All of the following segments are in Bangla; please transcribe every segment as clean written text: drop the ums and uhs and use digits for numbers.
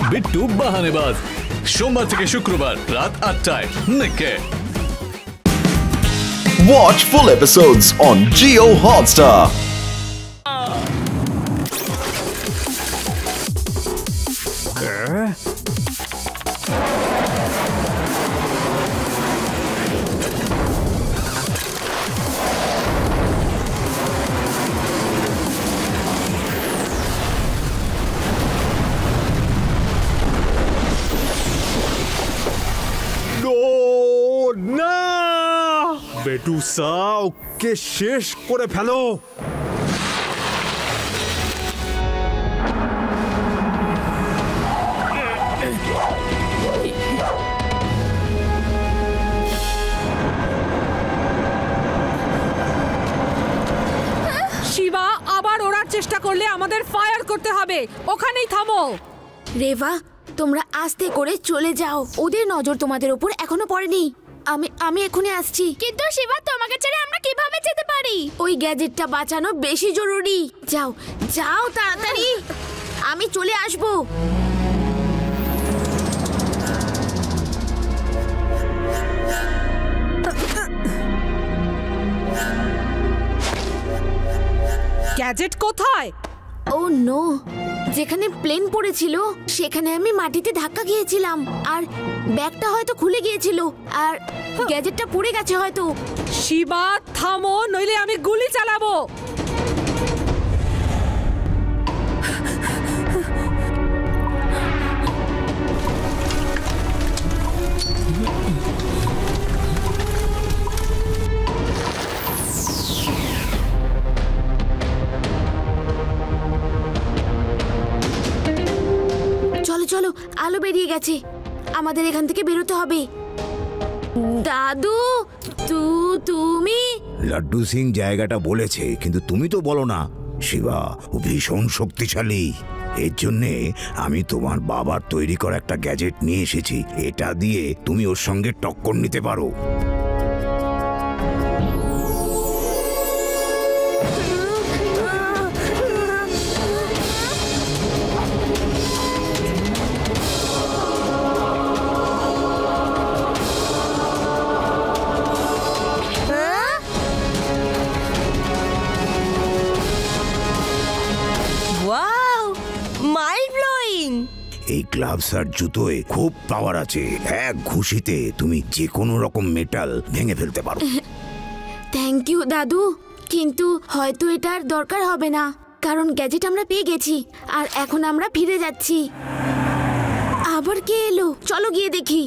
বিট্টু বাহানেবাজ, সোমবার থেকে শুক্রবার রাত 8টায় নিকে। Watch full episodes on Jio Hotstar. বেটুসা, ওকে শেষ করে ফেলো। শিবা, আবার ওড়ার চেষ্টা করলে আমাদের ফায়ার করতে হবে। ওখানেই থামো। রেভা, তোমরা আস্তে করে চলে যাও, ওদের নজর তোমাদের উপর এখনো পড়েনি। আমি এখনই আসছি। কিন্তু শিবা, তোমাকে ছেড়ে আমরা কিভাবে যেতে পারি? ওই গ্যাজেটটা বাঁচানো বেশি জরুরি। যাও যাও তাড়াতাড়ি, আমি চলে আসবো। গ্যাজেট কোথায়? ও নো, যেখানে প্লেন পড়েছিল সেখানে আমি মাটিতে ধাক্কা খেয়েছিলাম, আর ব্যাগটা হয়তো খুলে গিয়েছিল, আর গ্যাজেটটা পড়ে গেছে হয়তো। শিবা থামো, নইলে আমি গুলি চালাবো। চলো চলো, আলো বেরিয়ে গেছে, আমাদের এখান থেকে বেরোতে হবে। দাদু, তুমি? লাড্ডু সিং জায়গাটা বলেছে, কিন্তু তুমি তো বলো না। শিবা, ও ভীষণ শক্তিশালী। এর জন্যে আমি তোমার বাবার তৈরি করা একটা গ্যাজেট নিয়ে এসেছি। এটা দিয়ে তুমি ওর সঙ্গে টক্কর নিতে পারো। এই গ্লাভস আর জুতোয় খুব পাওয়ার আছে। এক ঘুষিতে তুমি যে কোনো রকম মেটাল ভেঙে ফেলতে পারো। থ্যাংক ইউ দাদু, কিন্তু হয়তো এটার দরকার হবে না, কারণ গ্যাজেট আমরা পেয়ে গেছি, আর এখন আমরা ফিরে যাচ্ছি। আবার কে এলো? চলো গিয়ে দেখি।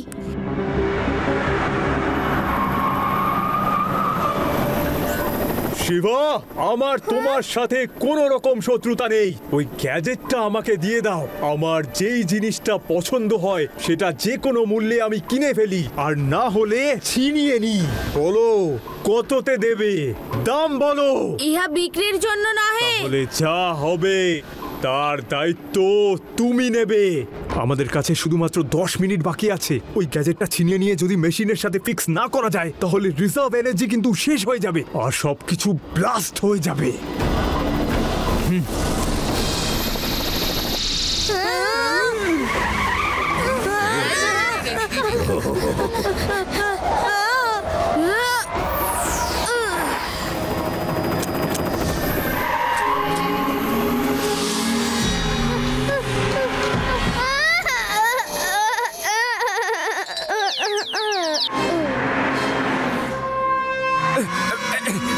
শিবা, আমার তোমার সাথে কোনো রকম শত্রুতা নেই। ওই গ্যাজেটটা আমাকে দিয়ে দাও। আমার যেই জিনিসটা পছন্দ হয় সেটা যে কোনো মূল্যে আমি কিনে ফেলি, আর না হলে ছিনিয়ে নি। বলো কততে দেবে? দাম বলো। ইহা বিক্রির জন্য নহে। বলে যা হবে তার দায়িত্ব তুমি নেবে। আমাদের কাছে শুধুমাত্র 10 মিনিট বাকি আছে। ওই গ্যাজেটটা ছিনিয়ে নিয়ে যদি মেশিনের সাথে ফিক্স না করা যায়, তাহলে রিজার্ভ এনার্জি কিন্তু শেষ হয়ে যাবে, আর সবকিছু ব্লাস্ট হয়ে যাবে।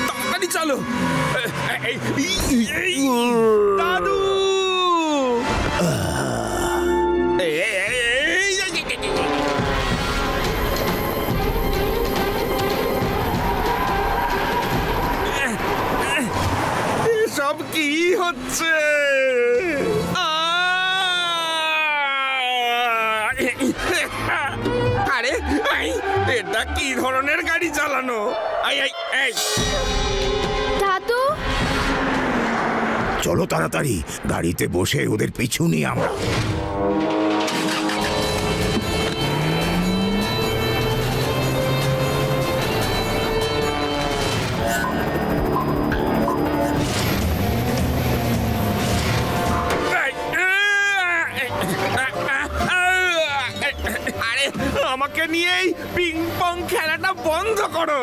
তাড়াতাড়ি চলো। দাদু, সব কি হচ্ছে? আরে এটা কি ধরনের গাড়ি চালানো? দাদু, চলো তাড়াতাড়ি, গাড়িতে বসে ওদের পিছু নিই আমরা। আমাকে নিয়েই পিং পং খেলাটা বন্ধ করো।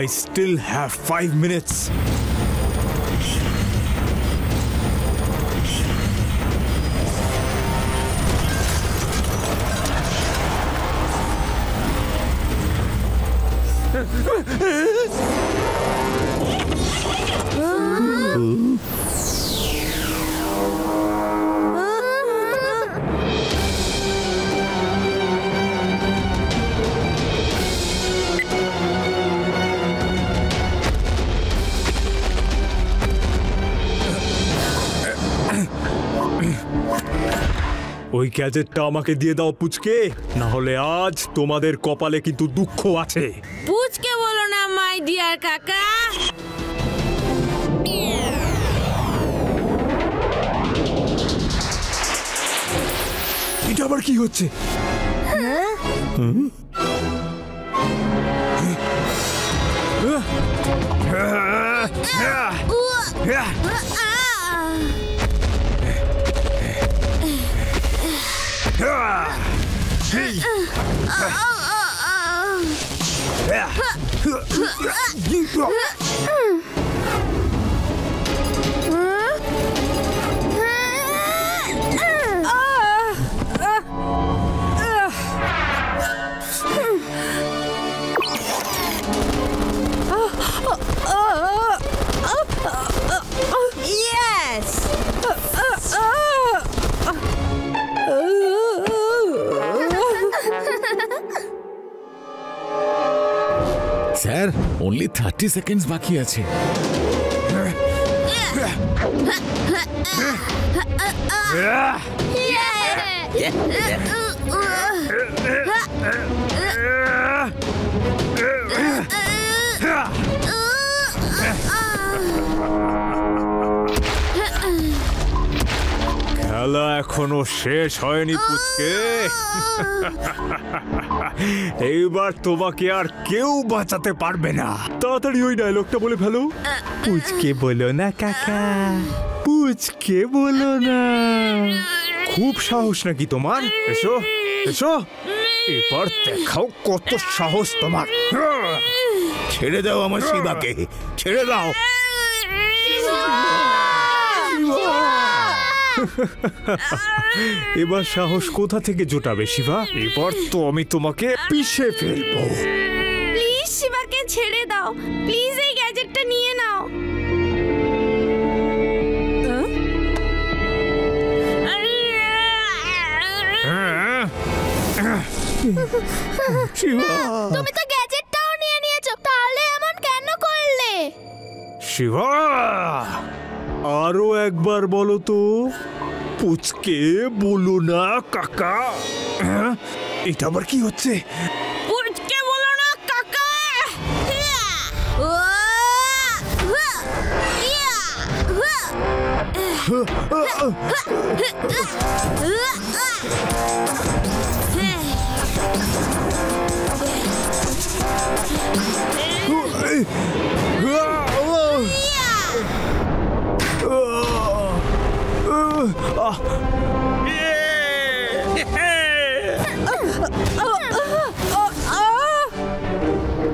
I still have 5 minutes. ওই গ্যাজেটটা আমাকে দিয়ে দাও পুচকে, না হলে আজ তোমাদের কপালে কিন্তু দুঃখ আছে। পুচকে বলো না মাই ডিয়ার কাকা। এটা আবার কি হচ্ছে? স্যার, only 30 seconds বাকি আছে। খেলা এখনো শেষ হয়নি পুচকে। এইবার তোমাকে আর কেউ বাঁচাতে পারবে না। তাড়াতাড়ি ওই ডায়লগটা বলে ফেলো। পুচকে বলো না কাকা, পুচকে বলো না। খুব সাহস নাকি তোমার? এসো এসো, এবার দেখাও কত সাহস তোমার। ছেড়ে দাও আমার শিবাকে, ছেড়ে দাও। এবার সাহস কোথা থেকে জোটাবে শিবা? এবার তো আমি তোমাকে পিষে ফেলবো। প্লিজ শিবাকে ছেড়ে দাও, প্লিজ এই গ্যাজেটটা নিয়ে নাও। শিবা, তুমি তো গ্যাজেটটাও নিয়ে নিয়েছো, তাহলে এমন কেন করলে? শিবা, আরো একবার বলো তো, পুচকে বলো না কাকা। এটা আবার কি হচ্ছে? পুচকে বলো না কাকা।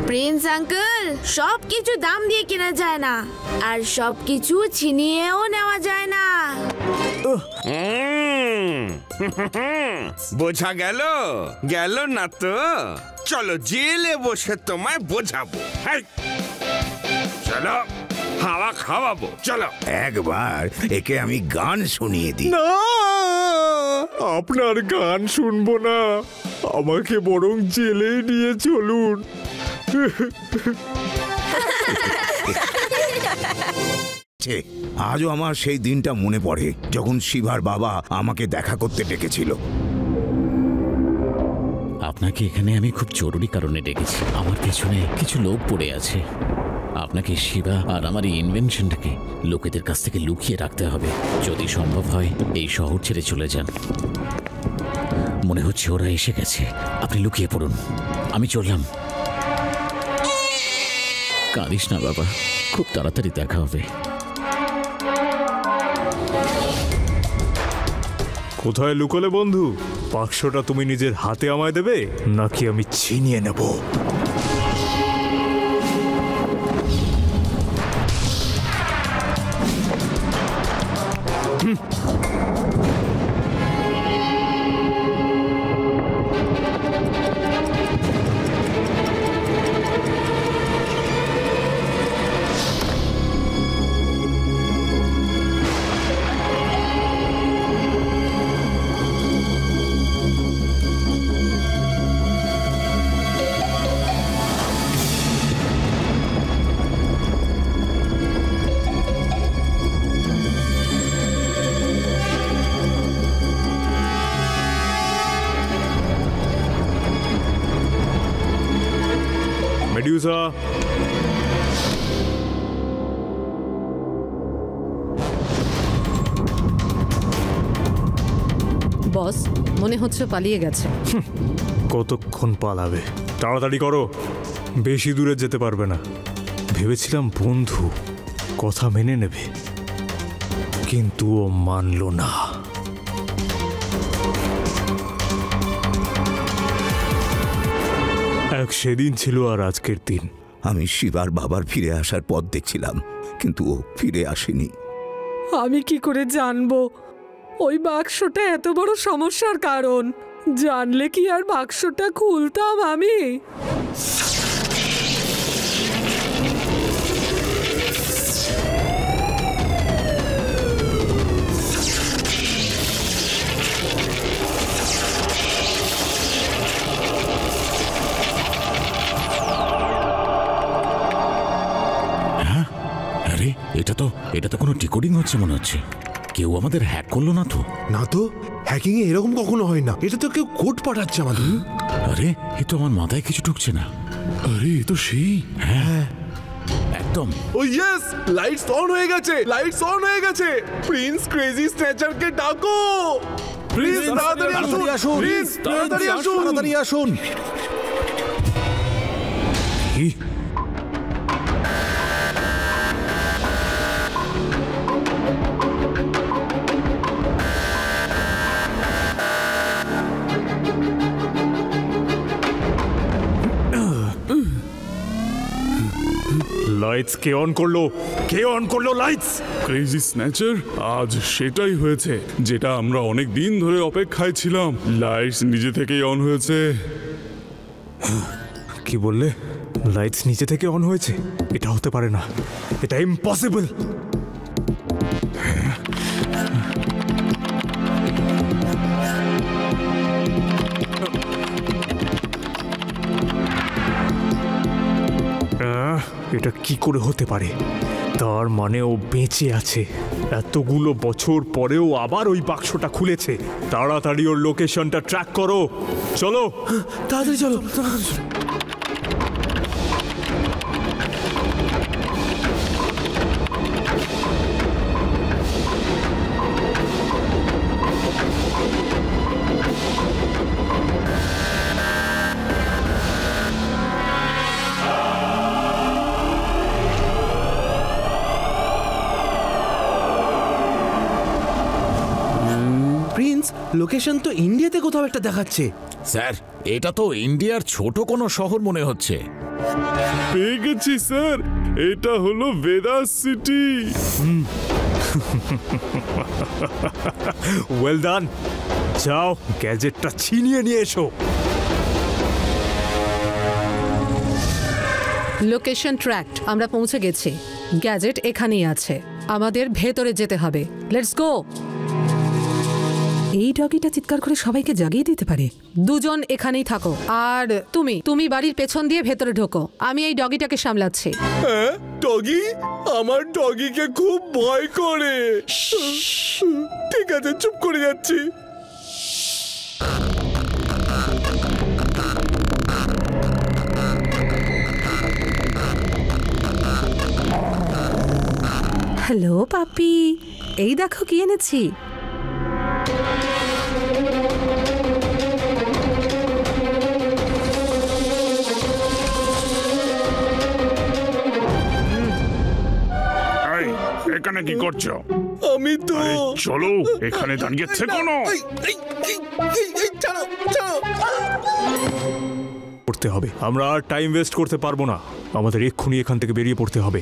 প্রিন্স আঙ্কেল, সবকিছু দাম দিয়ে কেনা যায় না, আর সবকিছু ছিনিয়েও নেওয়া যায় না। বোঝা গেল? গেল না তো? চলো জেলে বসে তোমায় বোঝাবো। হেই, চলো হাওয়া খাওয়াবো, চলো। একবার একে আমি গান শুনিয়ে দিই। না, আপনার গান শুনবো না, আমাকে বরং জেলে নিয়ে চলুন। আজও আমার সেই দিনটা মনে পড়ে যখন শিবার বাবা আমাকে দেখা করতে ডেকেছিল। আপনাকে এখানে আমি খুব জরুরি কারণে ডেকেছি। আমার পেছনে কিছু লোক পড়ে আছে। আপনাকে শিবা আর আমার এই ইনভেনশনটাকে লোকেদের কাছ থেকে লুকিয়ে রাখতে হবে। যদি সম্ভব হয় এই শহর ছেড়ে চলে যান। মনে হচ্ছে ওরা এসে গেছে, আপনি লুকিয়ে পড়ুন। আমি চললাম। কাঁদিস না বাবা, খুব তাড়াতাড়ি দেখা হবে। কোথায় লুকোলে বন্ধু? বাক্সটা তুমি নিজের হাতে আমায় দেবে নাকি আমি ছিনিয়ে নেব? মেডুসা, বস মনে হচ্ছে পালিয়ে গেছে। কতক্ষণ পালাবে? তাড়াতাড়ি করো, বেশি দূরে যেতে পারবে না। ভেবেছিলাম বন্ধু কথা মেনে নেবে, কিন্তু ও মানল না। এক সেদিন ছিল আর আজকের দিন। আমি শিবার বাবার ফিরে আসার পথ দেখছিলাম, কিন্তু ও ফিরে আসেনি। আমি কি করে জানবো ওই বাক্সটা এত বড় সমস্যার কারণ? জানলে কি আর বাক্সটা খুলতাম আমি? এটা তো কোনো ডিকোডিং হচ্ছে মনে হচ্ছে। কেউ আমাদের হ্যাক করলো না তো? না তো, হ্যাকিং এ এরকম কখনো হয় না। এটা তো কেউ কোড পাঠাচ্ছে আমাদের। আরে এ তো আমার মাথায় কিছু ঢুকছে না। আরে এ তো সেই। হ্যাঁ একদম। ও ইয়েস, লাইটস অন হয়ে গেছে, লাইটস অন হয়ে গেছে। প্রিন্স ক্রেজি স্ন্যাচারকে ডাকো। প্লিজ তাড়াতাড়ি আসুন, প্লিজ তাড়াতাড়ি আসুন, তাড়াতাড়ি আসুন। লাইটস কে অন করলো? কে অন করলো লাইটস? ক্রেজি স্ন্যাচার, আজ সেটাই হয়েছে যেটা আমরা অনেক দিন ধরে অপেক্ষায় ছিলাম। লাইটস নিজে থেকেই অন হয়েছে। কি বললে? লাইটস নিচে থেকে অন হয়েছে? এটা হতে পারে না, এটা ইম্পসিবল। এটা কি করে হতে পারে? তার মানে ও বেঁচে আছে। এতগুলো বছর পরেও আবার ওই বাক্সটা খুলেছে। তাড়াতাড়ি ওর লোকেশনটা ট্র্যাক করো। চলো তাড়াতাড়ি চলো। লোকেশন তো ইন্ডিয়াতে কোথাও একটা দেখাচ্ছে। স্যার এটা তো ইন্ডিয়ার ছোট কোনো শহর মনে হচ্ছে। পেয়ে গেছি স্যার, এটা হলো ভেদাস সিটি। Well done. যাও গ্যাজেটটা ছিনিয়ে নিয়ে এসো। লোকেশন ট্র্যাকড, আমরা পৌঁছে গেছি। গ্যাজেট এখানেই আছে, আমাদের ভেতরে যেতে হবে। Let's go. এই ডগিটা চিৎকার করে সবাইকে জাগিয়ে দিতে পারে। দুজন এখানেই থাকো, আর তুমি বাড়ির পেছন দিয়ে ভেতরে ঢোকো। আমি এই ডগিটাকে সামলাচ্ছি। হ্যাঁ, ডগি? আমার ডগিকে খুব ভয় করে। ঠিক আছে, চুপ করে যাচ্ছি। হ্যালো পাপি, এই দেখো কি এনেছি। এখানে কি করছো? আমি তো চলো, এখানে দাঁড়িয়ে থেকো না। করতে হবে, আমরা আর টাইম ওয়েস্ট করতে পারবো না। আমাদের এক্ষুনি এখান থেকে বেরিয়ে পড়তে হবে।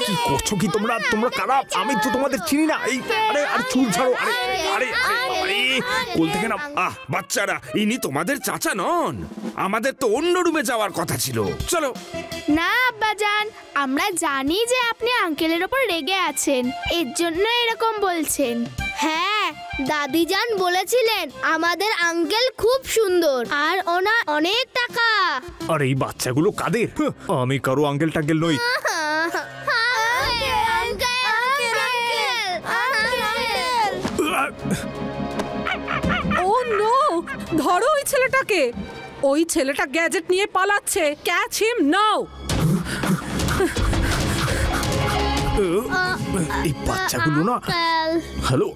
কি করছো কি তোমরা? তোমরা কারা? আমি তো তোমাদের চিনি না। এই আরে আরে চুল ছাড়ো। আরে আরে আরে কোল থেকে না। বাচ্চারা, ইনি তোমাদের চাচা নন। আমাদের তো অন্য রুমে যাওয়ার কথা ছিল। চলো। না আব্বাজান, আমরা জানি যে আপনি আঙ্কেলের ওপর রেগে আছেন, এর জন্য এরকম বলছেন। হ্যাঁ, দাদিজান বলেছিলেন আমাদের আঙ্কেল খুব সুন্দর আর ওনার অনেক টাকা। আর এই বাচ্চাগুলো কাদের? আমি কারো আঙ্কেল টাঙ্কেল নই। ও নো, ধরো ওই ছেলেটাকে। ওই ছেলেটা গ্যাজেট নিয়ে পালাচ্ছে। ক্যাচ হিম নাও। এই বাচ্চাগুলো না। হ্যালো,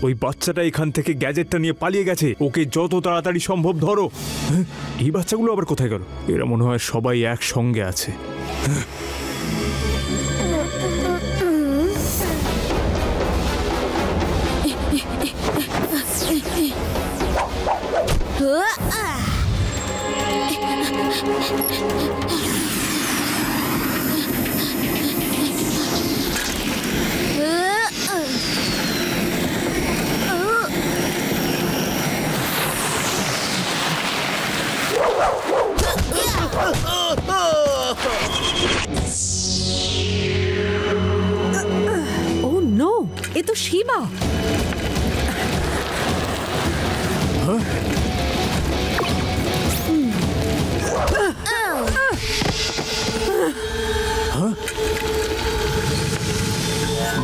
ওই বাচ্চাটা এখান থেকে গ্যাজেটটা নিয়ে পালিয়ে গেছে। ওকে যত তাড়াতাড়ি সম্ভব ধরো। এই বাচ্চাগুলো আবার কোথায় গেল? এরা মনে হয় সবাই একসঙ্গে আছে। ও নো, এ তো শিবা।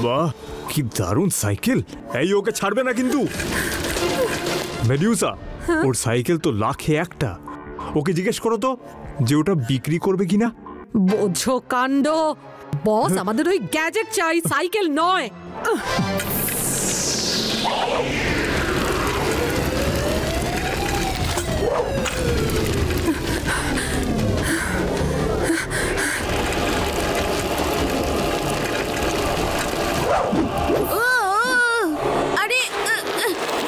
বাহ, কি দারুণ সাইকেল। এই ওকে ছাড়বে না কিন্তু। মেডিউসা, ওর সাইকেল তো লাখে একটা। ওকে জিজ্ঞেস করো তো যে ওটা বিক্রি করবে কিনা। বোঝো কাণ্ড। বস, আমাদের ওই গ্যাজেট চাই, সাইকেল নয়। আরে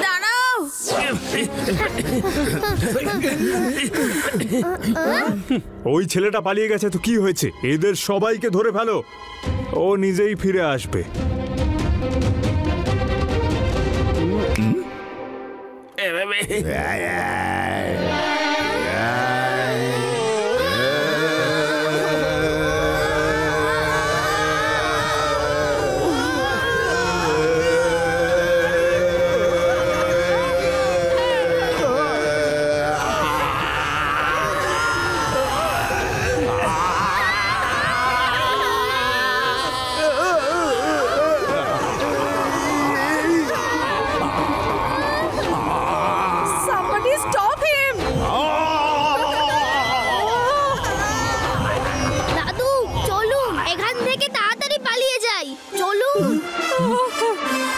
দাঁড়াও। ওই ছেলেটা পালিয়ে গেছে তো কি হয়েছে? এদের সবাইকে ধরে ফেলো, ও নিজেই ফিরে আসবে। Somebody stop him! দাদু, চলুন এখান থেকে তাড়াতাড়ি পালিয়ে যাই। চলুন।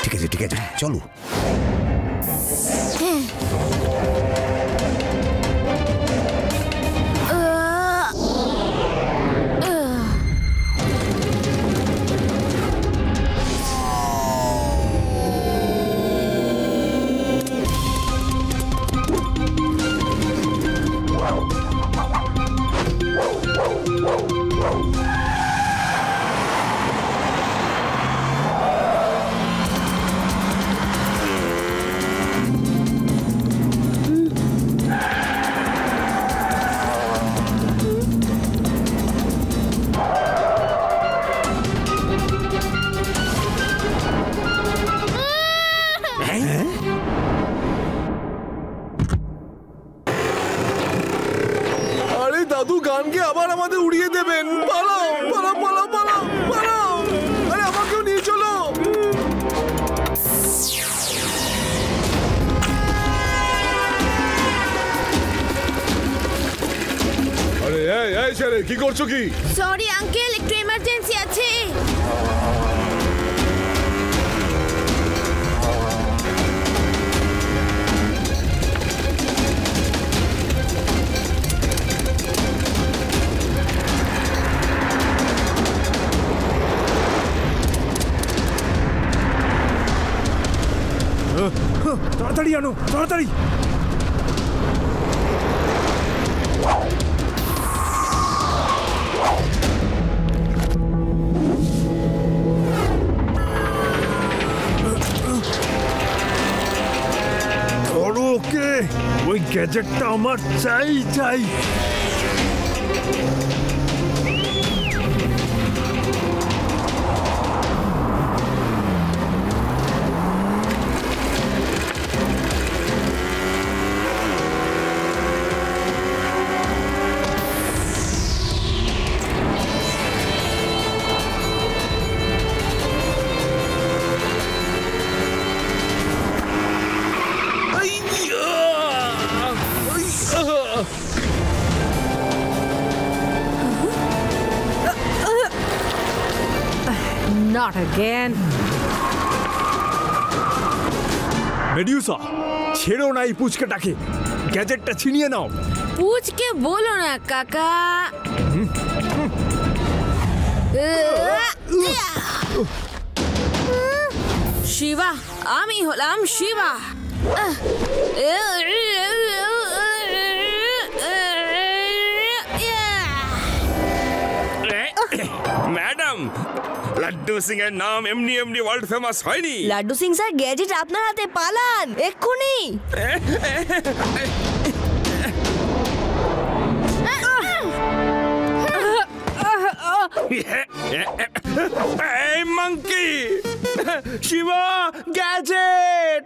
ঠিক আছে ঠিক আছে, চলো। দাদু গান গেয়ে আবার আমাদের উড়িয়ে দেবেন। পালাও পালাও পালাও পালাও পালাও, আরে আমাকেও নিয়ে চলো। আরে এই ছেলে কি করছো কি? সরি আঙ্কেল, একটু এমার্জেন্সি আছে। তাড়াতাড়ি আনো, তাড়াতাড়ি। ওকে, ওই গ্যাজেটটা আমার চাই চাই। Not again. মেডিউসা, ছেড়ো না এই পুচকেটাকে, গ্যাজেটটা ছিনিয়ে নাও। পুচকে বলো না কাকা। শিবা, আমি হলাম শিবা। ম্যাডাম, লাড্ডু সিং এর নাম এমনি এমনি ওয়ার্ল্ড ফেমাস হয়নি। লাড্ডু সিং স্যার, গ্যাজেট আপনার হাতে, পালান এক্ষুনি। এই মাঙ্কি, শিবা গ্যাজেট।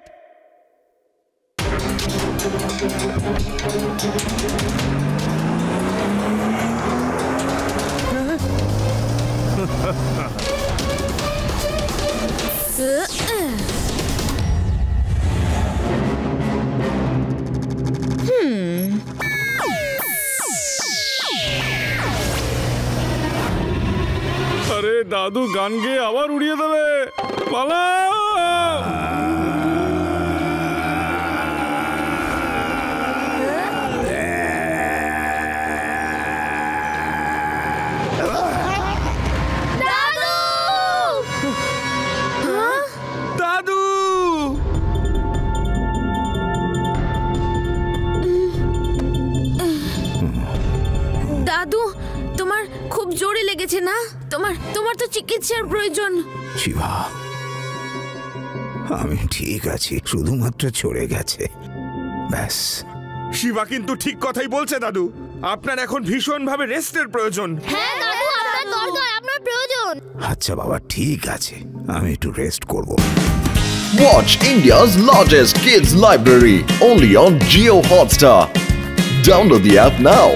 আরে দাদু গান গেয়ে আবার উড়িয়ে দেবে, পালাও। দাদু, দাদু, তোমার খুব জোরে লেগেছে না? তোমার তো চিকিৎসার প্রয়োজন। শিবা, আমি ঠিক আছি, শুধুমাত্র চড়ে গেছে, ব্যাস। শিবা কিন্তু ঠিক কথাই বলছে দাদু, আপনার এখন ভীষণভাবে রেস্টের প্রয়োজন। হ্যাঁ দাদু, আপনার দরকার, আপনার প্রয়োজন। আচ্ছা বাবা, ঠিক আছে, আমি একটু রেস্ট করব। Watch India's largest kids library only on Jio Hotstar. Download the app now.